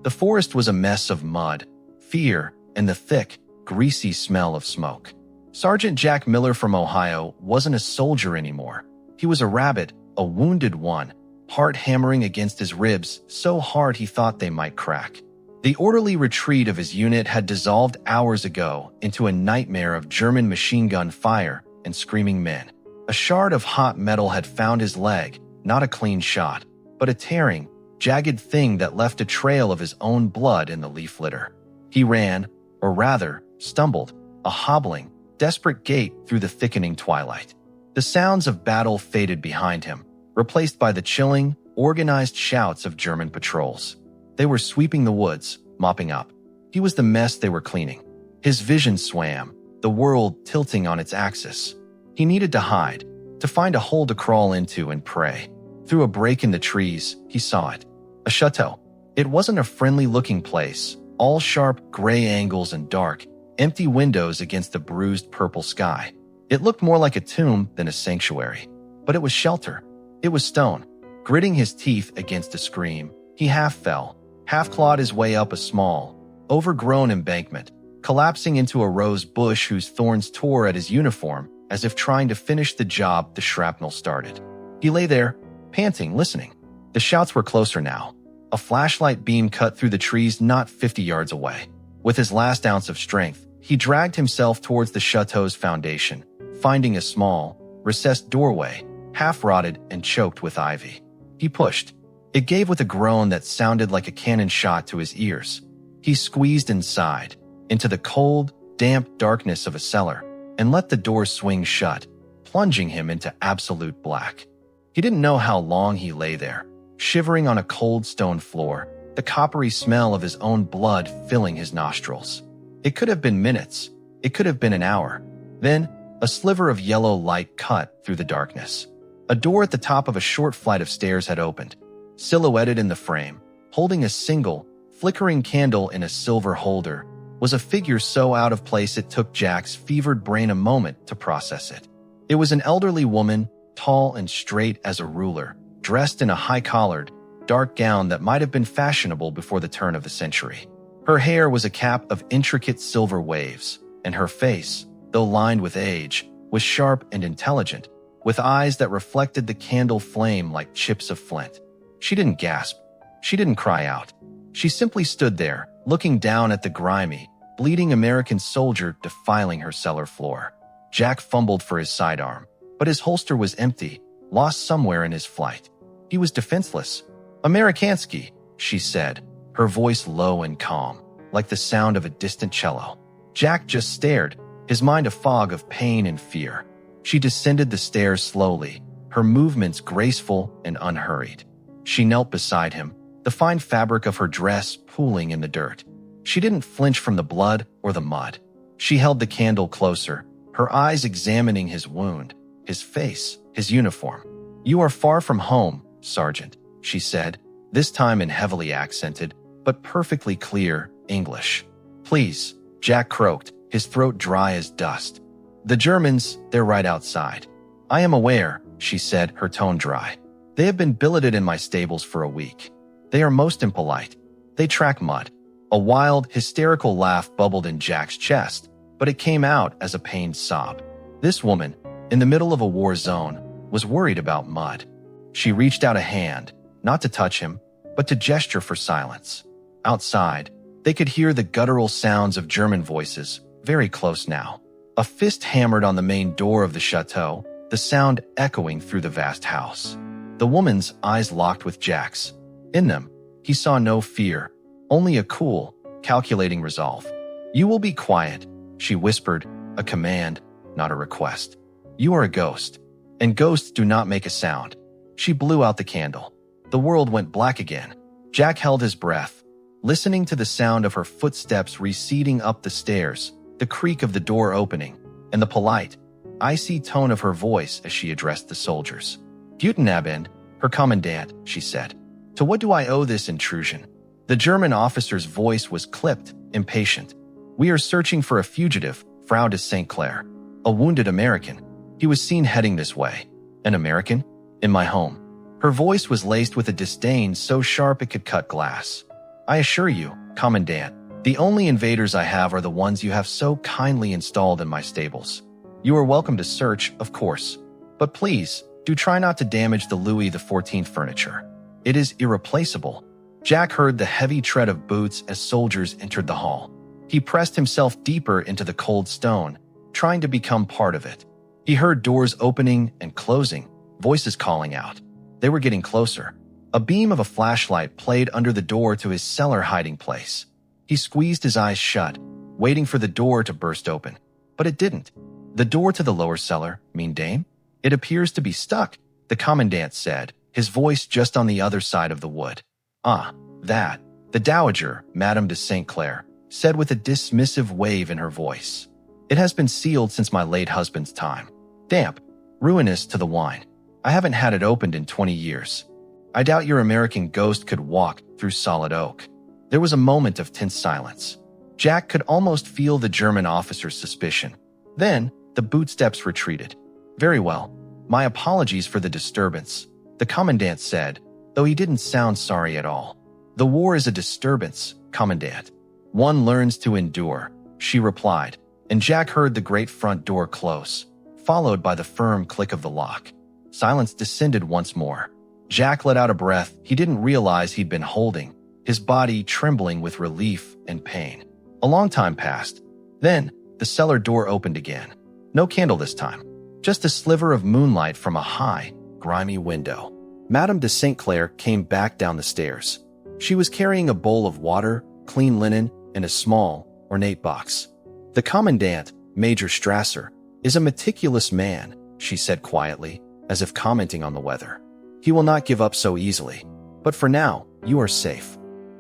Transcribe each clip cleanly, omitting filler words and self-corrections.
The forest was a mess of mud, fear, and the thick, greasy smell of smoke. Sergeant Jack Miller from Ohio wasn't a soldier anymore. He was a rabbit, a wounded one, heart hammering against his ribs so hard he thought they might crack. The orderly retreat of his unit had dissolved hours ago into a nightmare of German machine gun fire and screaming men. A shard of hot metal had found his leg, not a clean shot, but a tearing, jagged thing that left a trail of his own blood in the leaf litter. He ran, or rather, stumbled, a hobbling, desperate gait through the thickening twilight. The sounds of battle faded behind him, replaced by the chilling, organized shouts of German patrols. They were sweeping the woods, mopping up. He was the mess they were cleaning. His vision swam, the world tilting on its axis. He needed to hide, to find a hole to crawl into and pray. Through a break in the trees, he saw it. A chateau. It wasn't a friendly-looking place, all sharp gray angles and dark, empty windows against the bruised purple sky. It looked more like a tomb than a sanctuary. But it was shelter. It was stone. Gritting his teeth against a scream, he half fell, half clawed his way up a small, overgrown embankment, collapsing into a rose bush whose thorns tore at his uniform as if trying to finish the job the shrapnel started. He lay there, panting, listening. The shouts were closer now. A flashlight beam cut through the trees not 50 yards away. With his last ounce of strength, he dragged himself towards the chateau's foundation, finding a small, recessed doorway, half-rotted and choked with ivy. He pushed. It gave with a groan that sounded like a cannon shot to his ears. He squeezed inside, into the cold, damp darkness of a cellar, and let the door swing shut, plunging him into absolute black. He didn't know how long he lay there, shivering on a cold stone floor, the coppery smell of his own blood filling his nostrils. It could have been minutes. It could have been an hour. Then, a sliver of yellow light cut through the darkness. A door at the top of a short flight of stairs had opened. Silhouetted in the frame, holding a single, flickering candle in a silver holder, was a figure so out of place it took Jack's fevered brain a moment to process it. It was an elderly woman, tall and straight as a ruler, dressed in a high-collared, dark gown that might have been fashionable before the turn of the century. Her hair was a cap of intricate silver waves, and her face, though lined with age, was sharp and intelligent, with eyes that reflected the candle flame like chips of flint. She didn't gasp. She didn't cry out. She simply stood there, looking down at the grimy, bleeding American soldier defiling her cellar floor. Jack fumbled for his sidearm, but his holster was empty, lost somewhere in his flight. He was defenseless. "Amerikansky," she said, her voice low and calm, like the sound of a distant cello. Jack just stared, his mind a fog of pain and fear. She descended the stairs slowly, her movements graceful and unhurried. She knelt beside him, the fine fabric of her dress pooling in the dirt. She didn't flinch from the blood or the mud. She held the candle closer, her eyes examining his wound, his face, his uniform. "You are far from home, Sergeant," she said, this time in heavily accented, but perfectly clear English. "Please," Jack croaked, his throat dry as dust. "The Germans, they're right outside." "I am aware," she said, her tone dry. "They have been billeted in my stables for a week. They are most impolite. They track mud." A wild, hysterical laugh bubbled in Jack's chest, but it came out as a pained sob. This woman, in the middle of a war zone, was worried about mud. She reached out a hand, not to touch him, but to gesture for silence. Outside, they could hear the guttural sounds of German voices, very close now. A fist hammered on the main door of the chateau, the sound echoing through the vast house. The woman's eyes locked with Jack's. In them, he saw no fear, only a cool, calculating resolve. "You will be quiet," she whispered, a command, not a request. "You are a ghost, and ghosts do not make a sound." She blew out the candle. The world went black again. Jack held his breath, listening to the sound of her footsteps receding up the stairs, the creak of the door opening, and the polite, icy tone of her voice as she addressed the soldiers. "Guten Abend, Herr Kommandant," she said. "To what do I owe this intrusion?" The German officer's voice was clipped, impatient. "We are searching for a fugitive, Frau de St. Clair, a wounded American. He was seen heading this way." "An American? In my home?" Her voice was laced with a disdain so sharp it could cut glass. I assure you, Commandant, the only invaders I have are the ones you have so kindly installed in my stables. You are welcome to search, of course, but please, do try not to damage the Louis XIV furniture. It is irreplaceable. Jack heard the heavy tread of boots as soldiers entered the hall. He pressed himself deeper into the cold stone, trying to become part of it. He heard doors opening and closing, voices calling out. They were getting closer. A beam of a flashlight played under the door to his cellar hiding place. He squeezed his eyes shut, waiting for the door to burst open. But it didn't. The door to the lower cellar, mean dame? It appears to be stuck, the commandant said, his voice just on the other side of the wood. Ah, that, the Dowager, Madame de St. Clair, said with a dismissive wave in her voice. It has been sealed since my late husband's time. Damp, ruinous to the wine. I haven't had it opened in 20 years. I doubt your American ghost could walk through solid oak. There was a moment of tense silence. Jack could almost feel the German officer's suspicion. Then, the bootsteps retreated. Very well. My apologies for the disturbance, the commandant said, though he didn't sound sorry at all. The war is a disturbance, Commandant. One learns to endure, she replied, and Jack heard the great front door close, followed by the firm click of the lock. Silence descended once more. Jack let out a breath he didn't realize he'd been holding, his body trembling with relief and pain. A long time passed. Then, the cellar door opened again. No candle this time, just a sliver of moonlight from a high, grimy window. Madame de St. Clair came back down the stairs. She was carrying a bowl of water, clean linen, and a small, ornate box. The commandant, Major Strasser, is a meticulous man, she said quietly, as if commenting on the weather. He will not give up so easily. But for now, you are safe.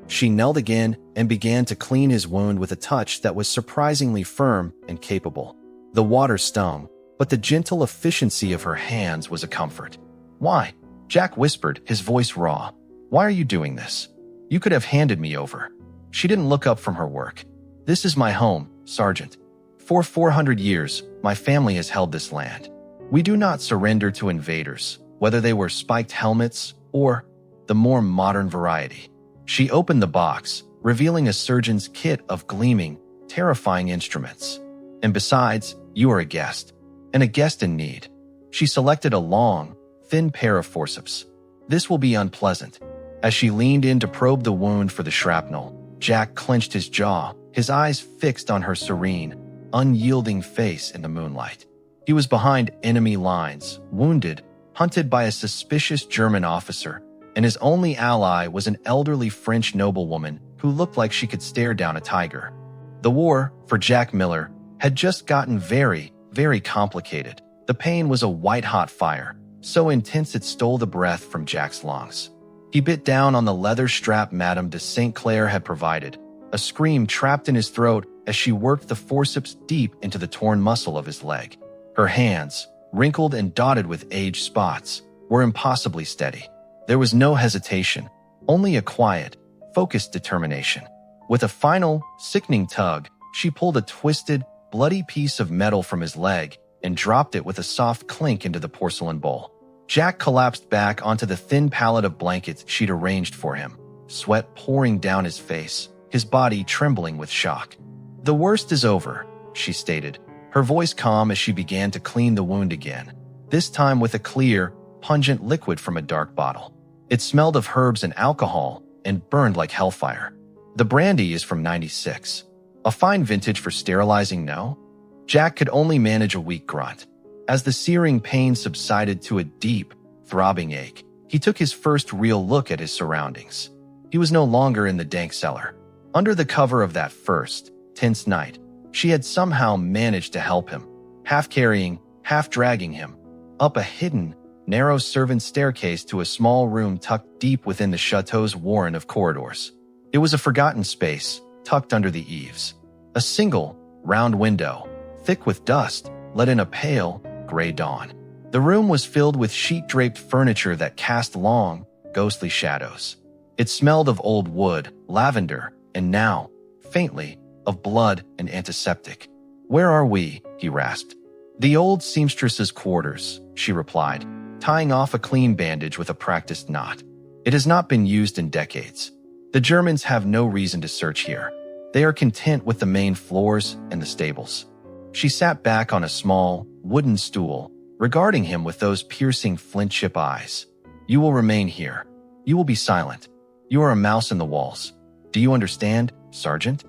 She knelt again and began to clean his wound with a touch that was surprisingly firm and capable. The water stung, but the gentle efficiency of her hands was a comfort. Why? Jack whispered, his voice raw. Why are you doing this? You could have handed me over. She didn't look up from her work. This is my home, Sergeant. For 400 years, my family has held this land. We do not surrender to invaders, whether they wear spiked helmets or the more modern variety. She opened the box, revealing a surgeon's kit of gleaming, terrifying instruments. And besides, you are a guest, and a guest in need. She selected a long, thin pair of forceps. This will be unpleasant. As she leaned in to probe the wound for the shrapnel, Jack clenched his jaw, his eyes fixed on her serene, unyielding face in the moonlight. He was behind enemy lines, wounded, hunted by a suspicious German officer, and his only ally was an elderly French noblewoman who looked like she could stare down a tiger. The war, for Jack Miller, had just gotten very, very complicated. The pain was a white-hot fire, so intense it stole the breath from Jack's lungs. He bit down on the leather strap Madame de St. Clair had provided. A scream trapped in his throat as she worked the forceps deep into the torn muscle of his leg. Her hands, wrinkled and dotted with age spots, were impossibly steady. There was no hesitation, only a quiet, focused determination. With a final, sickening tug, she pulled a twisted, bloody piece of metal from his leg and dropped it with a soft clink into the porcelain bowl. Jack collapsed back onto the thin pallet of blankets she'd arranged for him, sweat pouring down his face, his body trembling with shock. The worst is over, she stated, her voice calm as she began to clean the wound again, this time with a clear, pungent liquid from a dark bottle. It smelled of herbs and alcohol and burned like hellfire. The brandy is from '96. A fine vintage for sterilizing, no? Jack could only manage a weak grunt. As the searing pain subsided to a deep, throbbing ache, he took his first real look at his surroundings. He was no longer in the dank cellar. Under the cover of that first, tense night, she had somehow managed to help him, half carrying, half dragging him, up a hidden, narrow servant staircase to a small room tucked deep within the chateau's warren of corridors. It was a forgotten space, tucked under the eaves. A single, round window, thick with dust, let in a pale, gray dawn. The room was filled with sheet-draped furniture that cast long, ghostly shadows. It smelled of old wood, lavender, and now, faintly, of blood and antiseptic. "Where are we?" he rasped. "The old seamstress's quarters," she replied, tying off a clean bandage with a practiced knot. "It has not been used in decades." The Germans have no reason to search here. They are content with the main floors and the stables. She sat back on a small, wooden stool, regarding him with those piercing flint-chip eyes. You will remain here. You will be silent. You are a mouse in the walls. Do you understand, Sergeant?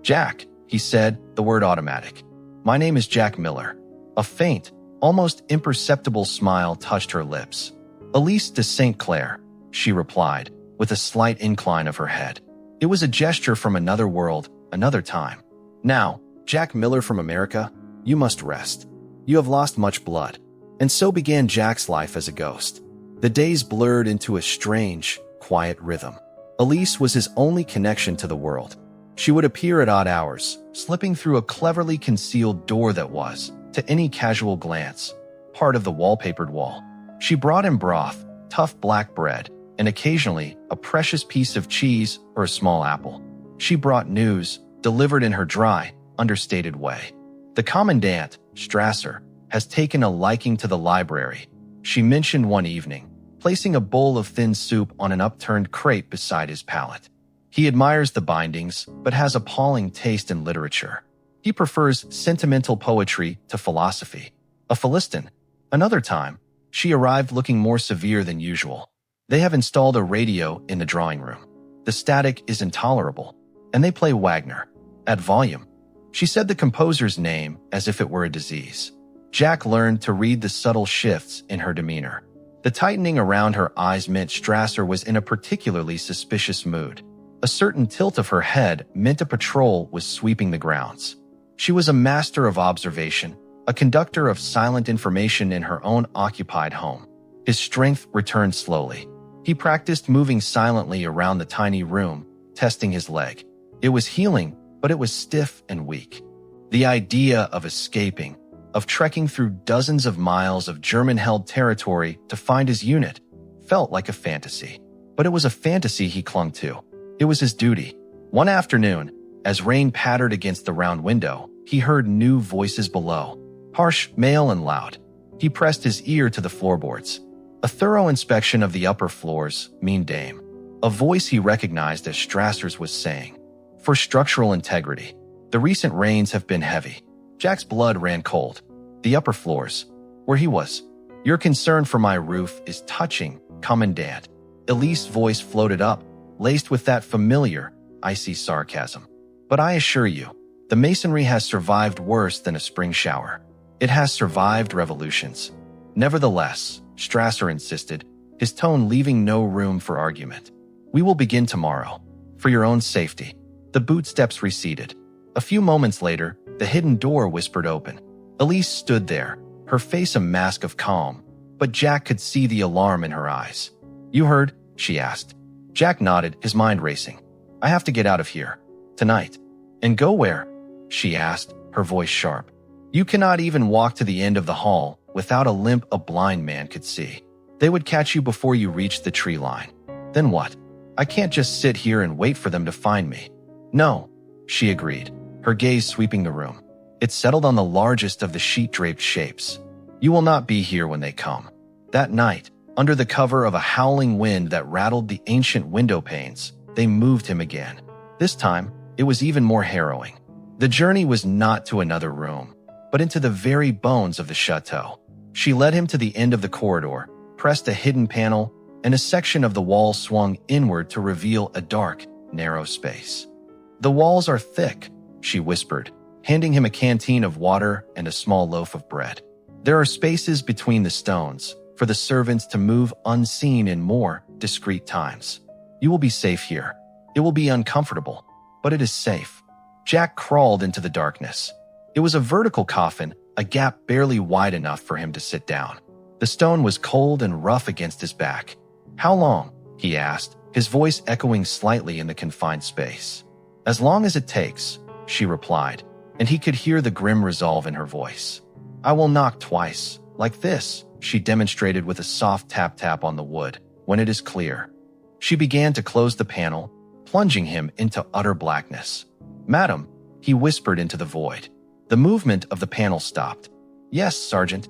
Jack, he said, the word automatic. My name is Jack Miller. A faint, almost imperceptible smile touched her lips. Elise de St. Clair, she replied, with a slight incline of her head. It was a gesture from another world, another time. Now, Jack Miller from America, you must rest. You have lost much blood. And so began Jack's life as a ghost. The days blurred into a strange, quiet rhythm. Elise was his only connection to the world. She would appear at odd hours, slipping through a cleverly concealed door that was, to any casual glance, part of the wallpapered wall. She brought him broth, tough black bread, and occasionally a precious piece of cheese or a small apple. She brought news, delivered in her dry, understated way. The commandant, Strasser, has taken a liking to the library, she mentioned one evening, placing a bowl of thin soup on an upturned crate beside his pallet. He admires the bindings, but has appalling taste in literature. He prefers sentimental poetry to philosophy. A Philistine. Another time, she arrived looking more severe than usual. They have installed a radio in the drawing room. The static is intolerable, and they play Wagner, at volume. She said the composer's name as if it were a disease. Jack learned to read the subtle shifts in her demeanor. The tightening around her eyes meant Strasser was in a particularly suspicious mood. A certain tilt of her head meant a patrol was sweeping the grounds. She was a master of observation, a conductor of silent information in her own occupied home. His strength returned slowly. He practiced moving silently around the tiny room, testing his leg. It was healing, but it was stiff and weak. The idea of escaping, of trekking through dozens of miles of German-held territory to find his unit, felt like a fantasy. But it was a fantasy he clung to. It was his duty. One afternoon, as rain pattered against the round window, he heard new voices below, harsh, male, and loud. He pressed his ear to the floorboards. A thorough inspection of the upper floors, mean dame. A voice he recognized as Strasser's was saying, "For structural integrity. The recent rains have been heavy." Jack's blood ran cold. The upper floors, where he was. "Your concern for my roof is touching, Commandant." Elise's voice floated up, laced with that familiar, icy sarcasm. "But I assure you, the masonry has survived worse than a spring shower. It has survived revolutions." Nevertheless, Strasser insisted, his tone leaving no room for argument. "We will begin tomorrow. For your own safety." The bootsteps receded. A few moments later, the hidden door whispered open. Elise stood there, her face a mask of calm, but Jack could see the alarm in her eyes. "You heard?" she asked. Jack nodded, his mind racing. "I have to get out of here. Tonight." "And go where?" she asked, her voice sharp. "You cannot even walk to the end of the hall without a limp a blind man could see. They would catch you before you reached the tree line. Then what? I can't just sit here and wait for them to find me." "No," she agreed, her gaze sweeping the room. It settled on the largest of the sheet-draped shapes. "You will not be here when they come." That night, under the cover of a howling wind that rattled the ancient window panes, they moved him again. This time, it was even more harrowing. The journey was not to another room, but into the very bones of the chateau. She led him to the end of the corridor, pressed a hidden panel, and a section of the wall swung inward to reveal a dark, narrow space. "The walls are thick," she whispered, handing him a canteen of water and a small loaf of bread. "There are spaces between the stones for the servants to move unseen in more discreet times. You will be safe here. It will be uncomfortable, but it is safe." Jack crawled into the darkness. It was a vertical coffin, a gap barely wide enough for him to sit down. The stone was cold and rough against his back. "How long?" he asked, his voice echoing slightly in the confined space. "As long as it takes," she replied, and he could hear the grim resolve in her voice. "I will knock twice, like this," she demonstrated with a soft tap-tap on the wood, "when it is clear." She began to close the panel, plunging him into utter blackness. "Madam," he whispered into the void. The movement of the panel stopped. "Yes, Sergeant."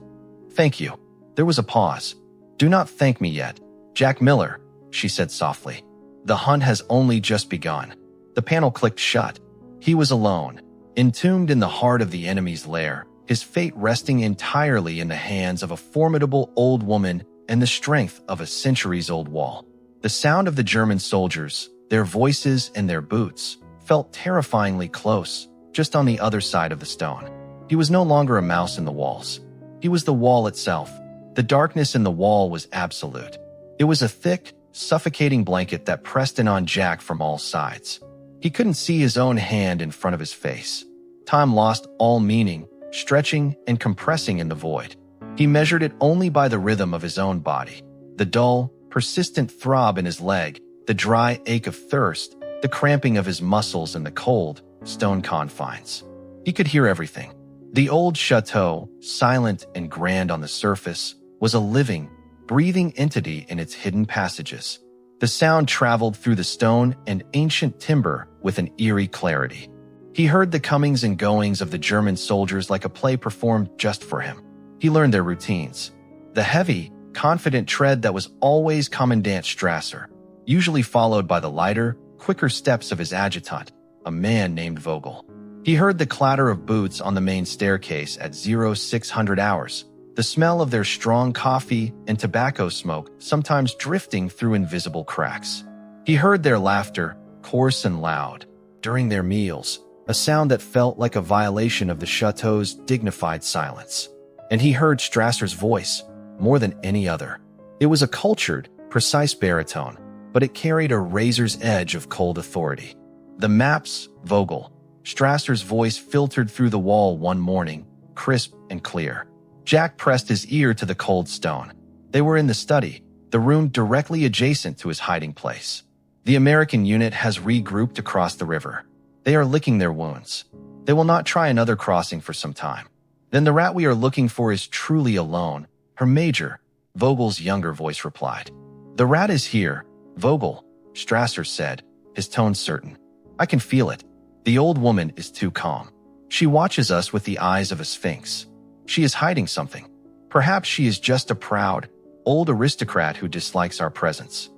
"Thank you." There was a pause. "Do not thank me yet. Jack Miller," she said softly. The hunt has only just begun. The panel clicked shut. He was alone, entombed in the heart of the enemy's lair, his fate resting entirely in the hands of a formidable old woman and the strength of a centuries-old wall. The sound of the German soldiers, their voices and their boots, felt terrifyingly close, just on the other side of the stone. He was no longer a mouse in the walls. He was the wall itself. The darkness in the wall was absolute. It was a thick, suffocating blanket that pressed in on Jack from all sides. He couldn't see his own hand in front of his face. Time lost all meaning, stretching and compressing in the void. He measured it only by the rhythm of his own body. The dull, persistent throb in his leg, the dry ache of thirst, the cramping of his muscles in the cold, stone confines. He could hear everything. The old chateau, silent and grand on the surface, was a living, breathing entity in its hidden passages. The sound traveled through the stone and ancient timber with an eerie clarity. He heard the comings and goings of the German soldiers like a play performed just for him. He learned their routines. The heavy, confident tread that was always Commandant Strasser, usually followed by the lighter, quicker steps of his adjutant, a man named Vogel. He heard the clatter of boots on the main staircase at 0600 hours, the smell of their strong coffee and tobacco smoke sometimes drifting through invisible cracks. He heard their laughter, coarse and loud, during their meals, a sound that felt like a violation of the chateau's dignified silence. And he heard Strasser's voice, more than any other. It was a cultured, precise baritone, but it carried a razor's edge of cold authority. The maps, Vogel. Strasser's voice filtered through the wall one morning, crisp and clear. Jack pressed his ear to the cold stone. They were in the study, the room directly adjacent to his hiding place. The American unit has regrouped across the river. They are licking their wounds. They will not try another crossing for some time. Then the rat we are looking for is truly alone. Her major, Vogel's younger voice replied. The rat is here, Vogel, Strasser said, his tone certain. I can feel it. The old woman is too calm. She watches us with the eyes of a sphinx. She is hiding something. Perhaps she is just a proud, old aristocrat who dislikes our presence.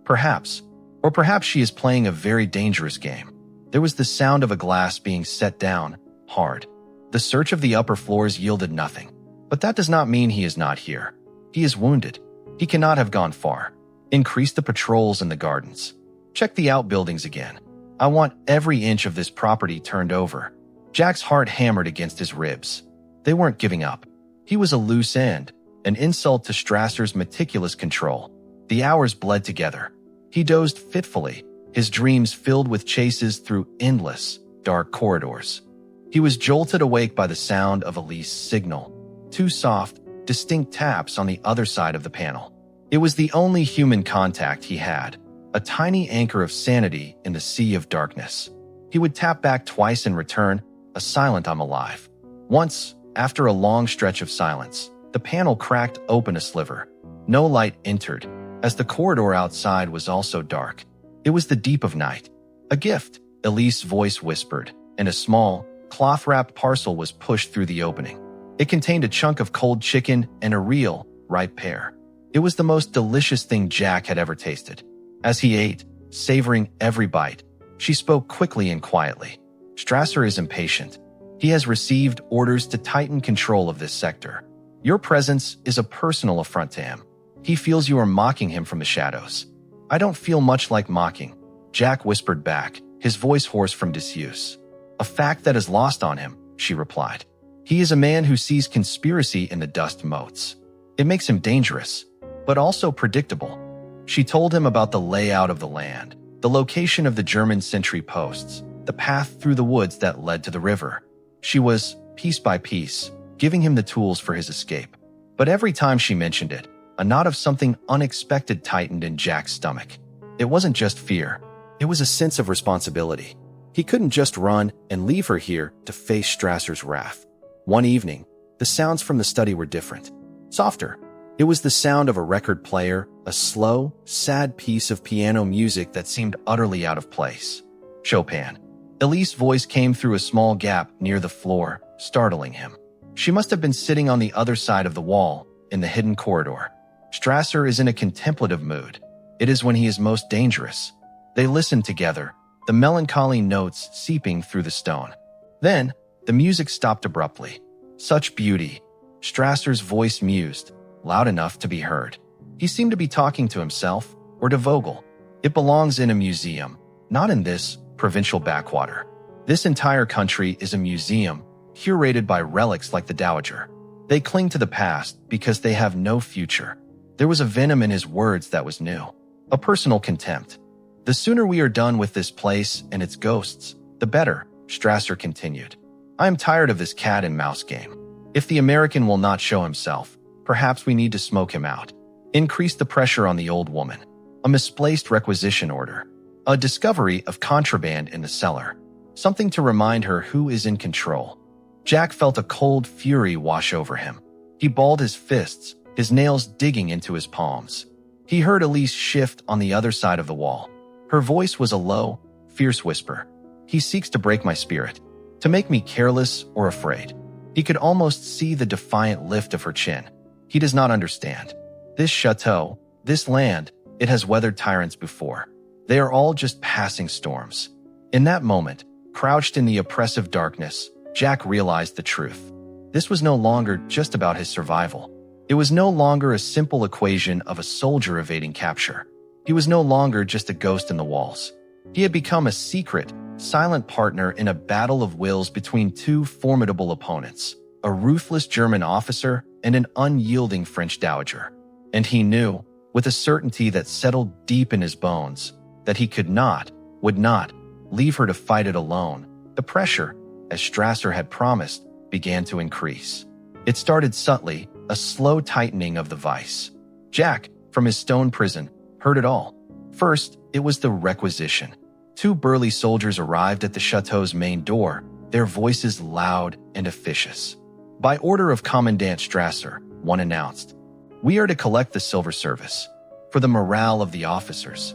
Perhaps. Or perhaps she is playing a very dangerous game. There was the sound of a glass being set down, hard. The search of the upper floors yielded nothing. But that does not mean he is not here. He is wounded. He cannot have gone far. Increase the patrols in the gardens. Check the outbuildings again. I want every inch of this property turned over. Jack's heart hammered against his ribs. They weren't giving up. He was a loose end, an insult to Strasser's meticulous control. The hours bled together. He dozed fitfully, his dreams filled with chases through endless, dark corridors. He was jolted awake by the sound of Elise's signal. Two soft, distinct taps on the other side of the panel. It was the only human contact he had, a tiny anchor of sanity in the sea of darkness. He would tap back twice in return, a silent "I'm alive." Once, after a long stretch of silence, the panel cracked open a sliver. No light entered, as the corridor outside was also dark. It was the deep of night. A gift, Elise's voice whispered, and a small, cloth-wrapped parcel was pushed through the opening. It contained a chunk of cold chicken and a real, ripe pear. It was the most delicious thing Jack had ever tasted. As he ate, savoring every bite, she spoke quickly and quietly. Strasser is impatient. He has received orders to tighten control of this sector. Your presence is a personal affront to him. He feels you are mocking him from the shadows. I don't feel much like mocking, Jack whispered back, his voice hoarse from disuse. A fact that is lost on him, she replied. He is a man who sees conspiracy in the dust motes. It makes him dangerous, but also predictable. She told him about the layout of the land, the location of the German sentry posts, the path through the woods that led to the river. She was, piece by piece, giving him the tools for his escape. But every time she mentioned it, a knot of something unexpected tightened in Jack's stomach. It wasn't just fear. It was a sense of responsibility. He couldn't just run and leave her here to face Strasser's wrath. One evening, the sounds from the study were different. Softer. It was the sound of a record player, a slow, sad piece of piano music that seemed utterly out of place. Chopin. Elise's voice came through a small gap near the floor, startling him. She must have been sitting on the other side of the wall, in the hidden corridor. Strasser is in a contemplative mood. It is when he is most dangerous. They listened together, the melancholy notes seeping through the stone. Then, the music stopped abruptly. Such beauty, Strasser's voice mused, loud enough to be heard. He seemed to be talking to himself, or to Vogel. It belongs in a museum, not in this provincial backwater. This entire country is a museum, curated by relics like the Dowager. They cling to the past because they have no future. There was a venom in his words that was new, a personal contempt. The sooner we are done with this place and its ghosts, the better, Strasser continued. I am tired of this cat and mouse game. If the American will not show himself, perhaps we need to smoke him out. Increase the pressure on the old woman. A misplaced requisition order. A discovery of contraband in the cellar. Something to remind her who is in control. Jack felt a cold fury wash over him. He balled his fists, his nails digging into his palms. He heard Elise shift on the other side of the wall. Her voice was a low, fierce whisper. He seeks to break my spirit, to make me careless or afraid. He could almost see the defiant lift of her chin. He does not understand. This chateau, this land, it has weathered tyrants before. They are all just passing storms. In that moment, crouched in the oppressive darkness, Jack realized the truth. This was no longer just about his survival. It was no longer a simple equation of a soldier evading capture. He was no longer just a ghost in the walls. He had become a secret, silent partner in a battle of wills between two formidable opponents, a ruthless German officer and an unyielding French dowager. And he knew, with a certainty that settled deep in his bones, that he could not, would not, leave her to fight it alone. The pressure, as Strasser had promised, began to increase. It started subtly, a slow tightening of the vice. Jack, from his stone prison, heard it all. First, it was the requisition. Two burly soldiers arrived at the chateau's main door, their voices loud and officious. By order of Commandant Strasser, one announced, "We are to collect the silver service, for the morale of the officers."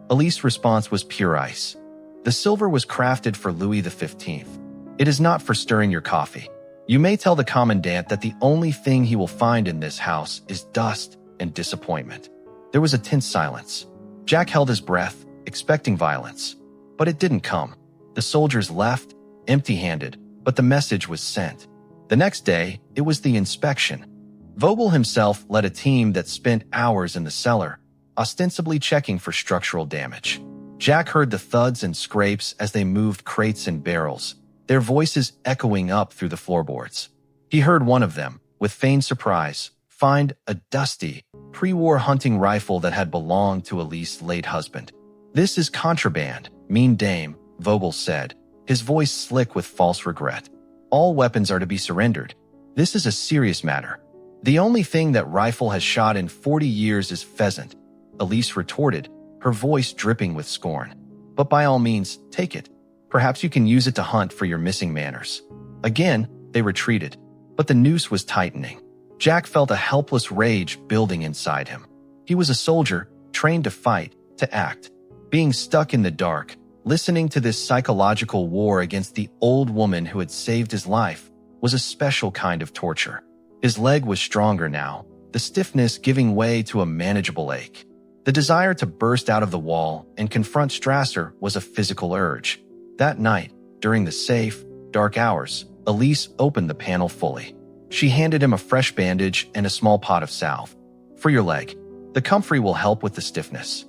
Elise's response was pure ice. The silver was crafted for Louis XV. It is not for stirring your coffee. You may tell the commandant that the only thing he will find in this house is dust and disappointment. There was a tense silence. Jack held his breath, expecting violence. But it didn't come. The soldiers left, empty-handed, but the message was sent. The next day, it was the inspection. Vogel himself led a team that spent hours in the cellar, ostensibly checking for structural damage. Jack heard the thuds and scrapes as they moved crates and barrels, their voices echoing up through the floorboards. He heard one of them, with feigned surprise, find a dusty, pre-war hunting rifle that had belonged to Elise's late husband. "This is contraband, mean dame," Vogel said, his voice slick with false regret. "All weapons are to be surrendered. This is a serious matter. The only thing that rifle has shot in 40 years is pheasant," Elise retorted, her voice dripping with scorn. "But by all means, take it. Perhaps you can use it to hunt for your missing manners." Again, they retreated, but the noose was tightening. Jack felt a helpless rage building inside him. He was a soldier, trained to fight, to act. Being stuck in the dark, listening to this psychological war against the old woman who had saved his life, was a special kind of torture. His leg was stronger now, the stiffness giving way to a manageable ache. The desire to burst out of the wall and confront Strasser was a physical urge. That night, during the safe, dark hours, Elise opened the panel fully. She handed him a fresh bandage and a small pot of salve. "For your leg. The comfrey will help with the stiffness."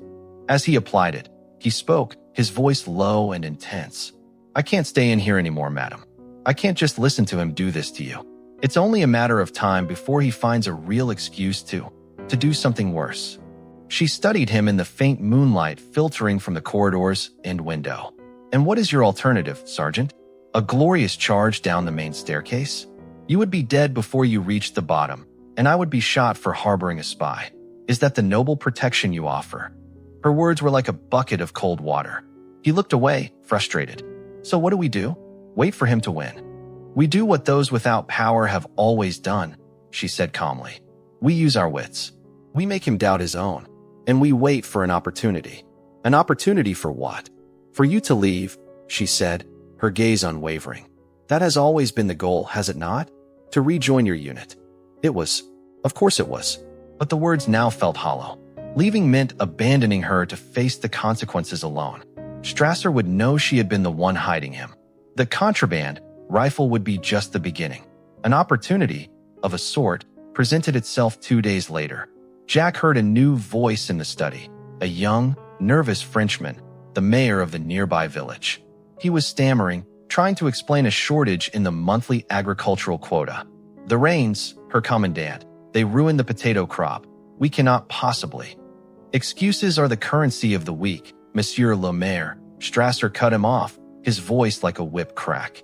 As he applied it, he spoke, his voice low and intense. "I can't stay in here anymore, madam. I can't just listen to him do this to you. It's only a matter of time before he finds a real excuse to do something worse." She studied him in the faint moonlight filtering from the corridors and window. "And what is your alternative, Sergeant? A glorious charge down the main staircase? You would be dead before you reached the bottom, and I would be shot for harboring a spy. Is that the noble protection you offer?" Her words were like a bucket of cold water. He looked away, frustrated. "So what do we do? Wait for him to win." "We do what those without power have always done," she said calmly. "We use our wits. We make him doubt his own, and we wait for an opportunity." "An opportunity for what?" "For you to leave," she said, her gaze unwavering. "That has always been the goal, has it not? To rejoin your unit." It was. Of course it was. But the words now felt hollow. leaving meant abandoning her to face the consequences alone. Strasser would know she had been the one hiding him. The contraband rifle would be just the beginning. An opportunity, of a sort, presented itself 2 days later. Jack heard a new voice in the study, a young, nervous Frenchman, the mayor of the nearby village. He was stammering, trying to explain a shortage in the monthly agricultural quota. The rains, her commandant, they ruined the potato crop. We cannot possibly. Excuses are the currency of the weak, Monsieur le Maire. Strasser cut him off, his voice like a whip crack.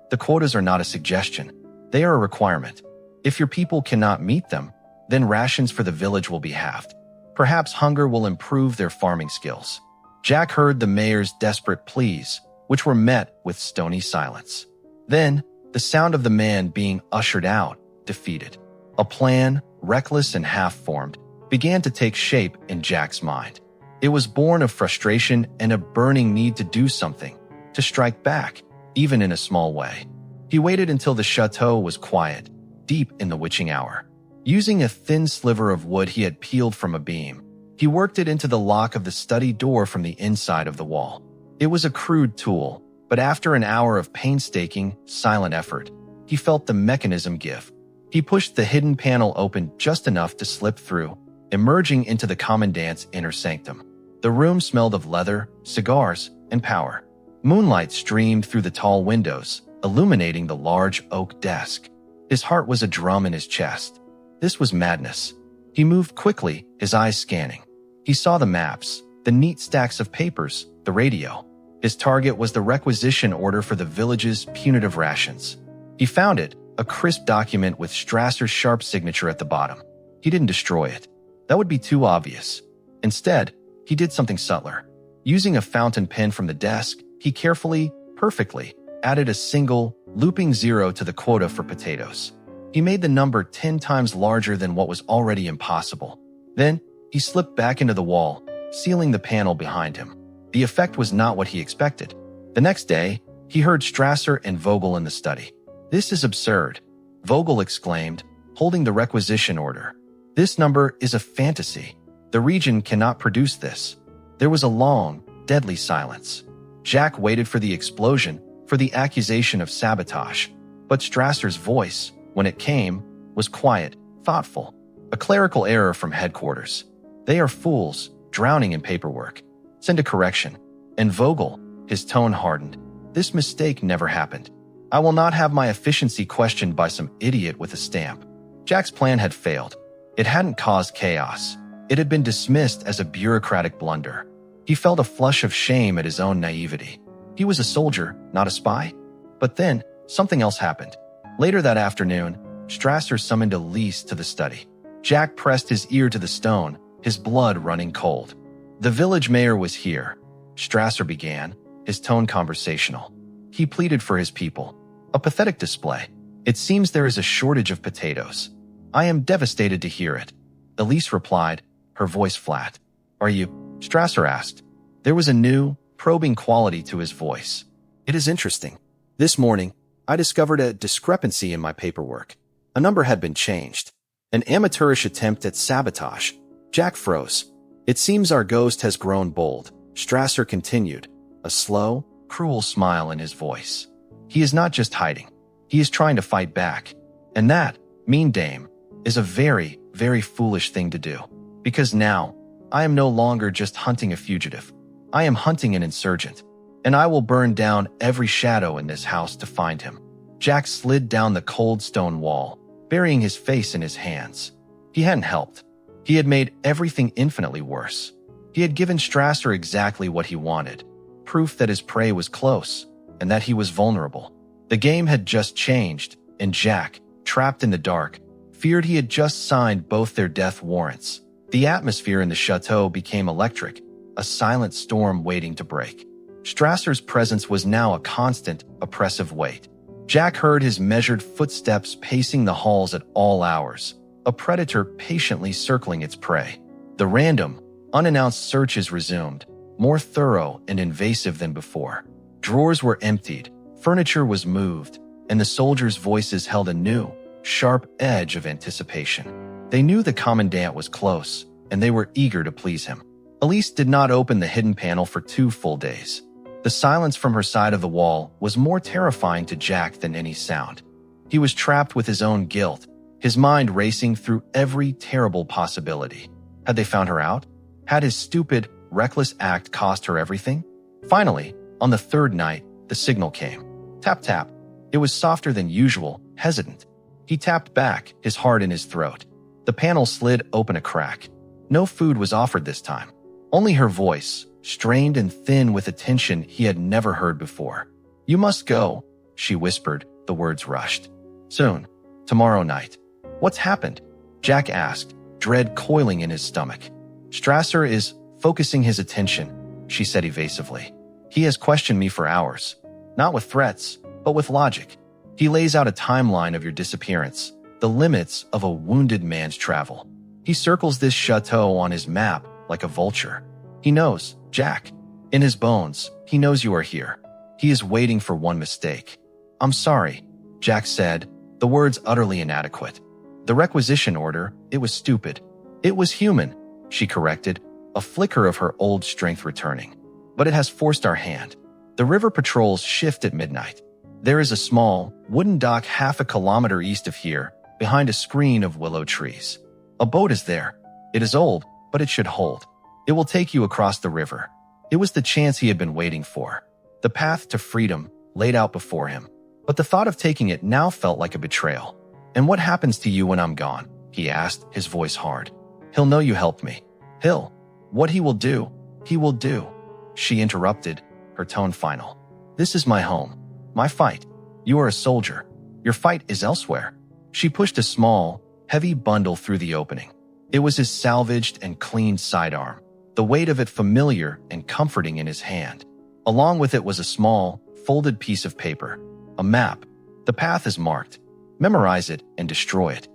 The quotas are not a suggestion. They are a requirement. If your people cannot meet them, then rations for the village will be halved. Perhaps hunger will improve their farming skills. Jack heard the mayor's desperate pleas, which were met with stony silence. Then, the sound of the man being ushered out, defeated. A plan, reckless and half-formed, began to take shape in Jack's mind. It was born of frustration and a burning need to do something, to strike back, even in a small way. He waited until the chateau was quiet, deep in the witching hour. Using a thin sliver of wood he had peeled from a beam, he worked it into the lock of the study door from the inside of the wall. It was a crude tool, but after an hour of painstaking, silent effort, he felt the mechanism give. He pushed the hidden panel open just enough to slip through, emerging into the commandant's inner sanctum. The room smelled of leather, cigars, and power. Moonlight streamed through the tall windows, illuminating the large oak desk. His heart was a drum in his chest. This was madness. He moved quickly, his eyes scanning. He saw the maps, the neat stacks of papers, the radio. His target was the requisition order for the village's punitive rations. He found it, a crisp document with Strasser's sharp signature at the bottom. He didn't destroy it. That would be too obvious. Instead, he did something subtler. Using a fountain pen from the desk, he carefully, perfectly, added a single, looping zero to the quota for potatoes. He made the number 10 times larger than what was already impossible. Then, he slipped back into the wall, sealing the panel behind him. The effect was not what he expected. The next day, he heard Strasser and Vogel in the study. "This is absurd," Vogel exclaimed, holding the requisition order. "This number is a fantasy. The region cannot produce this." There was a long, deadly silence. Jack waited for the explosion, for the accusation of sabotage. But Strasser's voice, when it came, was quiet, thoughtful. A clerical error from headquarters. "They are fools, drowning in paperwork. Send a correction." And Vogel, his tone hardened. "This mistake never happened. I will not have my efficiency questioned by some idiot with a stamp." Jack's plan had failed. It hadn't caused chaos. It had been dismissed as a bureaucratic blunder. He felt a flush of shame at his own naivety. He was a soldier, not a spy. But then, something else happened. Later that afternoon, Strasser summoned Elise to the study. Jack pressed his ear to the stone, his blood running cold. "The village mayor was here," Strasser began, his tone conversational. He pleaded for his people. A pathetic display. "It seems there is a shortage of potatoes. I am devastated to hear it." Elise replied, her voice flat. "Are you?" Strasser asked. There was a new, probing quality to his voice. "It is interesting. This morning, I discovered a discrepancy in my paperwork. A number had been changed. An amateurish attempt at sabotage." Jack froze. "It seems our ghost has grown bold," Strasser continued, a slow, cruel smile in his voice. "He is not just hiding. He is trying to fight back. And that, mean dame, is a very, very foolish thing to do. Because now, I am no longer just hunting a fugitive. I am hunting an insurgent. And I will burn down every shadow in this house to find him." Jack slid down the cold stone wall, burying his face in his hands. He hadn't helped. He had made everything infinitely worse. He had given Strasser exactly what he wanted, proof that his prey was close, and that he was vulnerable. The game had just changed, and Jack, trapped in the dark, feared he had just signed both their death warrants. The atmosphere in the chateau became electric, a silent storm waiting to break. Strasser's presence was now a constant, oppressive weight. Jack heard his measured footsteps pacing the halls at all hours, a predator patiently circling its prey. The random, unannounced searches resumed, more thorough and invasive than before. Drawers were emptied, furniture was moved, and the soldiers' voices held a new, sharp edge of anticipation. They knew the commandant was close, and they were eager to please him. Elise did not open the hidden panel for 2 full days. The silence from her side of the wall was more terrifying to Jack than any sound. He was trapped with his own guilt, his mind racing through every terrible possibility. Had they found her out? Had his stupid, reckless act cost her everything? Finally, on the 3rd night, the signal came. Tap, tap. It was softer than usual, hesitant. He tapped back, his heart in his throat. The panel slid open a crack. No food was offered this time. Only her voice, strained and thin with a tension he had never heard before. "You must go," she whispered, the words rushed. "Soon. Tomorrow night." "What's happened?" Jack asked, dread coiling in his stomach. "Strasser is focusing his attention," she said evasively. "He has questioned me for hours. Not with threats, but with logic. He lays out a timeline of your disappearance, the limits of a wounded man's travel. He circles this chateau on his map like a vulture. He knows, Jack. In his bones, he knows you are here. He is waiting for one mistake." "I'm sorry," Jack said, the words utterly inadequate. "The requisition order, it was stupid. It was human," she corrected, a flicker of her old strength returning. "But it has forced our hand. The river patrols shift at midnight. There is a small, wooden dock half a kilometer east of here, behind a screen of willow trees. A boat is there. It is old, but it should hold. It will take you across the river." It was the chance he had been waiting for. The path to freedom laid out before him. But the thought of taking it now felt like a betrayal. "And what happens to you when I'm gone?" he asked, his voice hard. "He'll know you helped me. What he will do, he will do." She interrupted, her tone final. "This is my home. My fight. You are a soldier. Your fight is elsewhere." She pushed a small, heavy bundle through the opening. It was his salvaged and cleaned sidearm, the weight of it familiar and comforting in his hand. Along with it was a small, folded piece of paper, a map. "The path is marked. Memorize it and destroy it."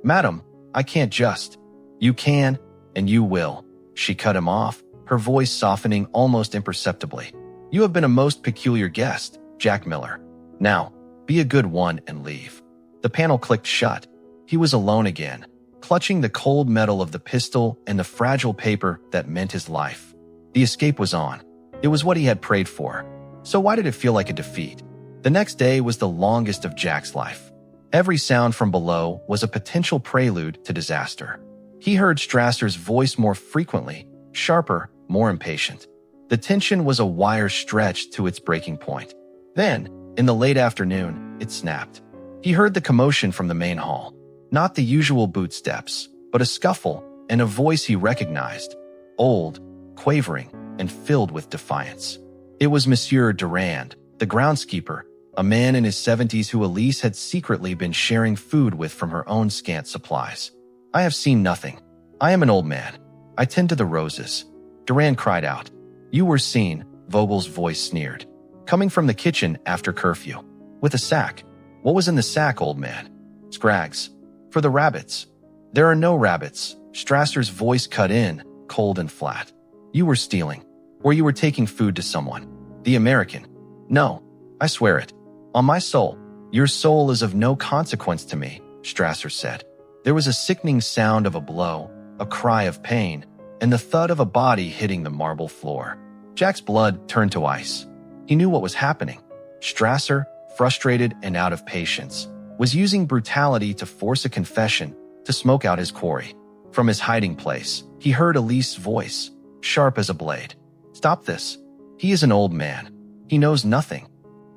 "Madam, I can't just." "You can, and you will." She cut him off, her voice softening almost imperceptibly. "You have been a most peculiar guest, Jack Miller. Now, be a good one and leave." The panel clicked shut. He was alone again, clutching the cold metal of the pistol and the fragile paper that meant his life. The escape was on. It was what he had prayed for. So why did it feel like a defeat? The next day was the longest of Jack's life. Every sound from below was a potential prelude to disaster. He heard Strasser's voice more frequently, sharper, more impatient. The tension was a wire stretched to its breaking point. Then, in the late afternoon, it snapped. He heard the commotion from the main hall. Not the usual boot steps, but a scuffle and a voice he recognized. Old, quavering, and filled with defiance. It was Monsieur Durand, the groundskeeper, a man in his 70s who Elise had secretly been sharing food with from her own scant supplies. "I have seen nothing. I am an old man. I tend to the roses." Durand cried out. "You were seen," Vogel's voice sneered. "Coming from the kitchen after curfew. With a sack." "What was in the sack, old man?" "Scrags. For the rabbits." "There are no rabbits." Strasser's voice cut in, cold and flat. "You were stealing. Or you were taking food to someone. The American." "No, I swear it. On my soul." "Your soul is of no consequence to me," Strasser said. There was a sickening sound of a blow, a cry of pain, and the thud of a body hitting the marble floor. Jack's blood turned to ice. He knew what was happening. Strasser, frustrated and out of patience, was using brutality to force a confession, to smoke out his quarry. From his hiding place, he heard Elise's voice, sharp as a blade. "Stop this. He is an old man. He knows nothing."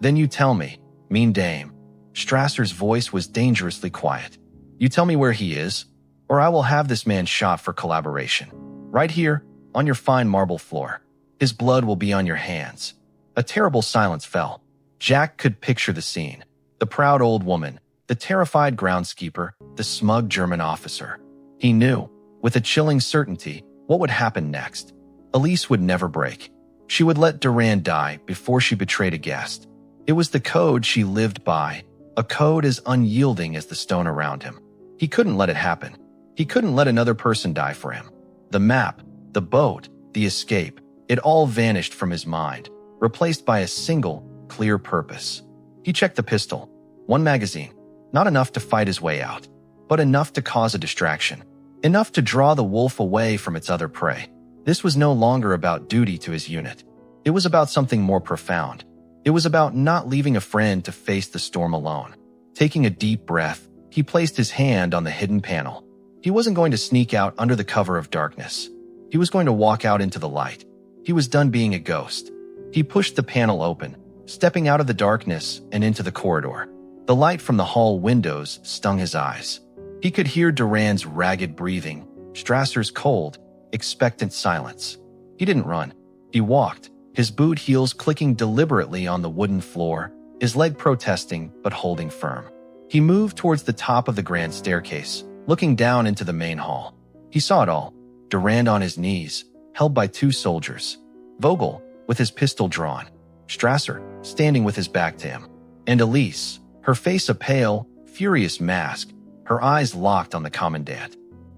"Then you tell me, mean dame." Strasser's voice was dangerously quiet. "You tell me where he is, or I will have this man shot for collaboration. Right here, on your fine marble floor. His blood will be on your hands." A terrible silence fell. Jack could picture the scene. The proud old woman, the terrified groundskeeper, the smug German officer. He knew, with a chilling certainty, what would happen next. Elise would never break. She would let Durand die before she betrayed a guest. It was the code she lived by, a code as unyielding as the stone around him. He couldn't let it happen. He couldn't let another person die for him. The map, the boat, the escape, it all vanished from his mind, replaced by a single, clear purpose. He checked the pistol. One magazine. Not enough to fight his way out, but enough to cause a distraction. enough to draw the wolf away from its other prey. This was no longer about duty to his unit. It was about something more profound. It was about not leaving a friend to face the storm alone. Taking a deep breath, he placed his hand on the hidden panel. He wasn't going to sneak out under the cover of darkness. He was going to walk out into the light. He was done being a ghost. He pushed the panel open, stepping out of the darkness and into the corridor. The light from the hall windows stung his eyes. He could hear Duran's ragged breathing, Strasser's cold, expectant silence. He didn't run. He walked, his boot heels clicking deliberately on the wooden floor, his leg protesting but holding firm. He moved towards the top of the grand staircase, looking down into the main hall. He saw it all. Durand on his knees, held by two soldiers. Vogel, with his pistol drawn. Strasser, standing with his back to him. And Elise, her face a pale, furious mask, her eyes locked on the commandant.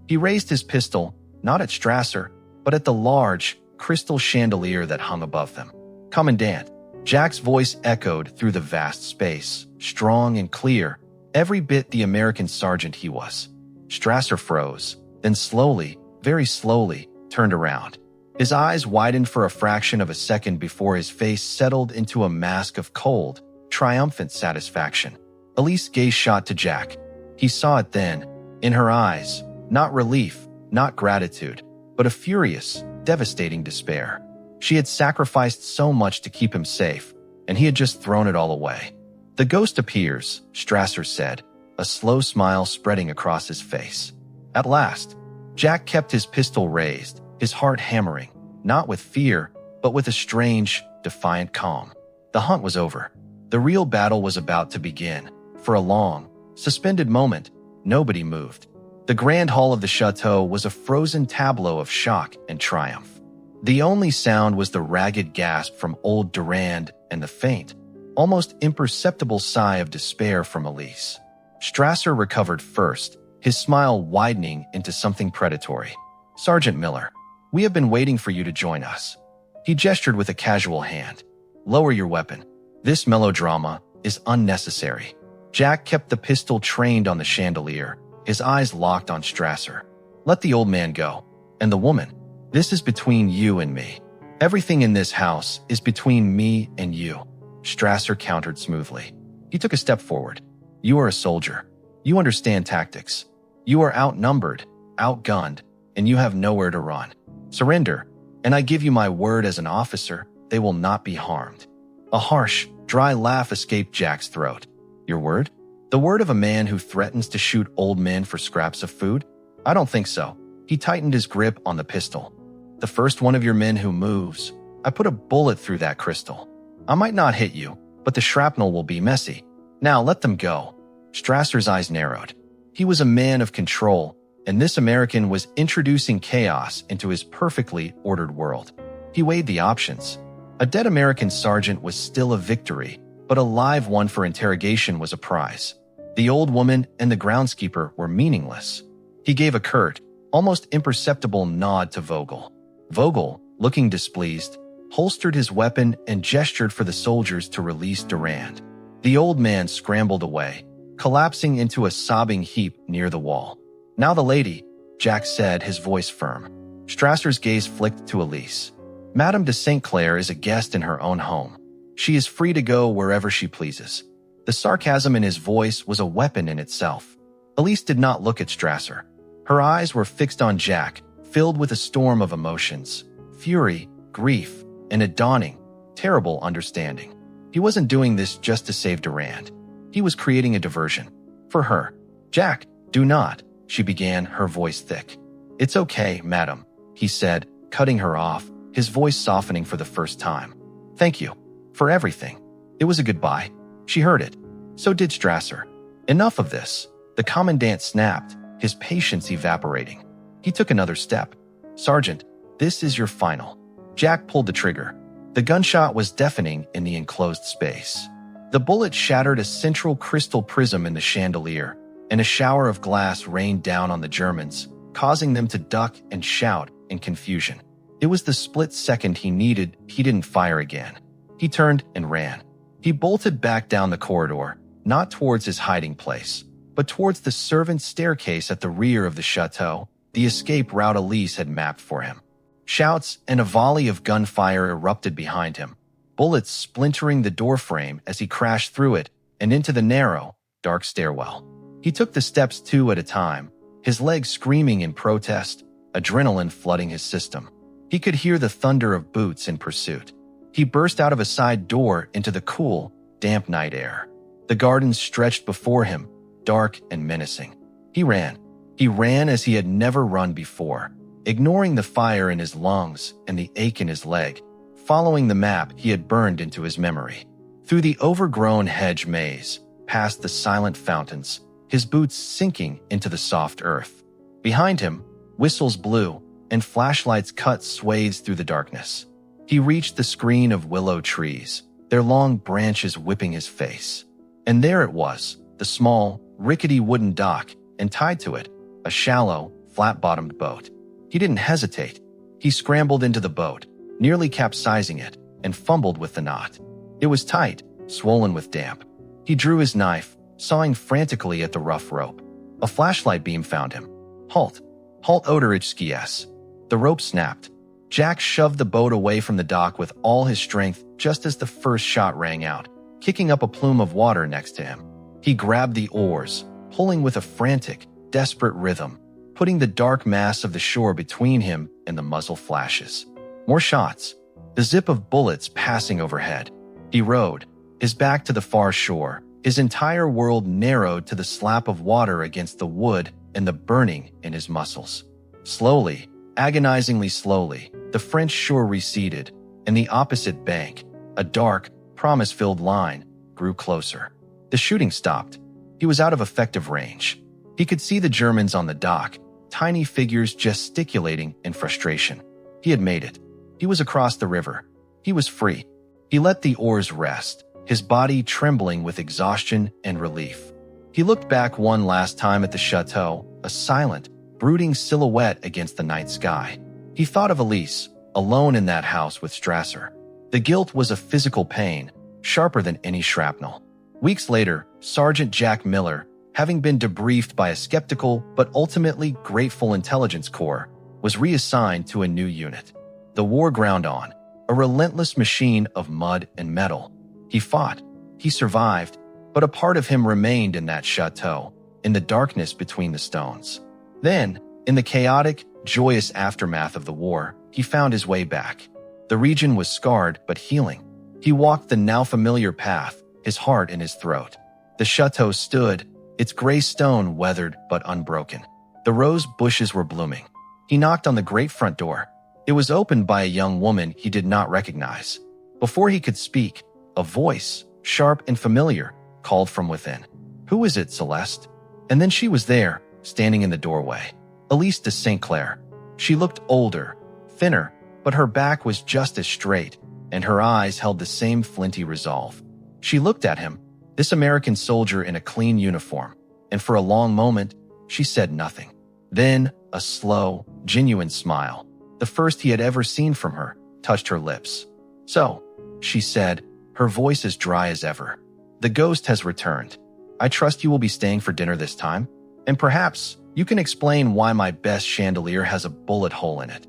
He raised his pistol, not at Strasser, but at the large, crystal chandelier that hung above them. Commandant, Jack's voice echoed through the vast space, strong and clear, every bit the American sergeant he was. Strasser froze, then slowly, very slowly, turned around. His eyes widened for a fraction of a second before his face settled into a mask of cold, triumphant satisfaction. Elise gazed shot to Jack. He saw it then, in her eyes, not relief, not gratitude, but a furious, devastating despair. She had sacrificed so much to keep him safe, and he had just thrown it all away. The ghost appears, Strasser said, a slow smile spreading across his face. At last, Jack kept his pistol raised, his heart hammering, not with fear, but with a strange, defiant calm. The hunt was over. The real battle was about to begin. For a long, suspended moment, nobody moved. The grand hall of the chateau was a frozen tableau of shock and triumph. The only sound was the ragged gasp from old Durand and the faint, almost imperceptible sigh of despair from Elise. Strasser recovered first, his smile widening into something predatory. Sergeant Miller, we have been waiting for you to join us. He gestured with a casual hand. Lower your weapon. This melodrama is unnecessary. Jack kept the pistol trained on the chandelier, his eyes locked on Strasser. Let the old man go. And the woman, this is between you and me. Everything in this house is between me and you. Strasser countered smoothly. He took a step forward. You are a soldier. You understand tactics. You are outnumbered, outgunned, and you have nowhere to run. Surrender, and I give you my word as an officer, they will not be harmed. A harsh, dry laugh escaped Jack's throat. Your word? The word of a man who threatens to shoot old men for scraps of food? I don't think so. He tightened his grip on the pistol. The first one of your men who moves, I put a bullet through that crystal. I might not hit you, but the shrapnel will be messy. Now let them go. Strasser's eyes narrowed. He was a man of control, and this American was introducing chaos into his perfectly ordered world. He weighed the options. A dead American sergeant was still a victory, but a live one for interrogation was a prize. The old woman and the groundskeeper were meaningless. He gave a curt, almost imperceptible nod to Vogel. Vogel, looking displeased, holstered his weapon and gestured for the soldiers to release Durand. The old man scrambled away, collapsing into a sobbing heap near the wall. Now the lady, Jack said, his voice firm. Strasser's gaze flicked to Elise. Madame de St. Clair is a guest in her own home. She is free to go wherever she pleases. The sarcasm in his voice was a weapon in itself. Elise did not look at Strasser. Her eyes were fixed on Jack, filled with a storm of emotions, fury, grief, and a dawning, terrible understanding. He wasn't doing this just to save Durand. He was creating a diversion. For her. Jack, do not, she began, her voice thick. It's okay, madam, he said, cutting her off, his voice softening for the first time. Thank you. For everything. It was a goodbye. She heard it. So did Strasser. Enough of this. The commandant snapped, his patience evaporating. He took another step. Sergeant, this is your final. Jack pulled the trigger. The gunshot was deafening in the enclosed space. The bullet shattered a central crystal prism in the chandelier, and a shower of glass rained down on the Germans, causing them to duck and shout in confusion. It was the split second he needed. He didn't fire again. He turned and ran. He bolted back down the corridor, not towards his hiding place, but towards the servants' staircase at the rear of the chateau, the escape route Elise had mapped for him. Shouts and a volley of gunfire erupted behind him, bullets splintering the doorframe as he crashed through it and into the narrow, dark stairwell. He took the steps two at a time, his legs screaming in protest, adrenaline flooding his system. He could hear the thunder of boots in pursuit. He burst out of a side door into the cool, damp night air. The gardens stretched before him, dark and menacing. He ran. He ran as he had never run before, ignoring the fire in his lungs and the ache in his leg, following the map he had burned into his memory. Through the overgrown hedge maze, past the silent fountains, his boots sinking into the soft earth. Behind him, whistles blew and flashlights cut swathes through the darkness. He reached the screen of willow trees, their long branches whipping his face. And there it was, the small, rickety wooden dock, and tied to it, a shallow, flat-bottomed boat. He didn't hesitate. He scrambled into the boat, nearly capsizing it, and fumbled with the knot. It was tight, swollen with damp. He drew his knife, sawing frantically at the rough rope. A flashlight beam found him. Halt. Halt, Odorichskies. The rope snapped. Jack shoved the boat away from the dock with all his strength just as the first shot rang out, kicking up a plume of water next to him. He grabbed the oars, pulling with a frantic, desperate rhythm, putting the dark mass of the shore between him and the muzzle flashes. More shots, the zip of bullets passing overhead. He rowed, his back to the far shore, his entire world narrowed to the slap of water against the wood and the burning in his muscles. Slowly, agonizingly slowly, the French shore receded, and the opposite bank, a dark, promise-filled line, grew closer. The shooting stopped. He was out of effective range. He could see the Germans on the dock, tiny figures gesticulating in frustration. He had made it. He was across the river. He was free. He let the oars rest, his body trembling with exhaustion and relief. He looked back one last time at the chateau, a silent, brooding silhouette against the night sky. He thought of Elise, alone in that house with Strasser. The guilt was a physical pain, sharper than any shrapnel. Weeks later, Sergeant Jack Miller, having been debriefed by a skeptical but ultimately grateful intelligence corps, was reassigned to a new unit. The war ground on, a relentless machine of mud and metal. He fought. He survived, but a part of him remained in that chateau, in the darkness between the stones. Then, in the chaotic, joyous aftermath of the war, he found his way back. The region was scarred but healing. He walked the now familiar path, his heart in his throat. The chateau stood, its gray stone weathered but unbroken. The rose bushes were blooming. He knocked on the great front door. It was opened by a young woman he did not recognize. Before he could speak, a voice, sharp and familiar, called from within. "Who is it, Celeste?" And then she was there, standing in the doorway. Elise de St. Clair. She looked older, thinner, but her back was just as straight, and her eyes held the same flinty resolve. She looked at him, this American soldier in a clean uniform, and for a long moment, she said nothing. Then, a slow, genuine smile, the first he had ever seen from her, touched her lips. "So," she said, her voice as dry as ever, "the ghost has returned. I trust you will be staying for dinner this time, and perhaps you can explain why my best chandelier has a bullet hole in it."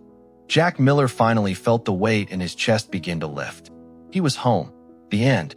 Jack Miller finally felt the weight in his chest begin to lift. He was home. The end.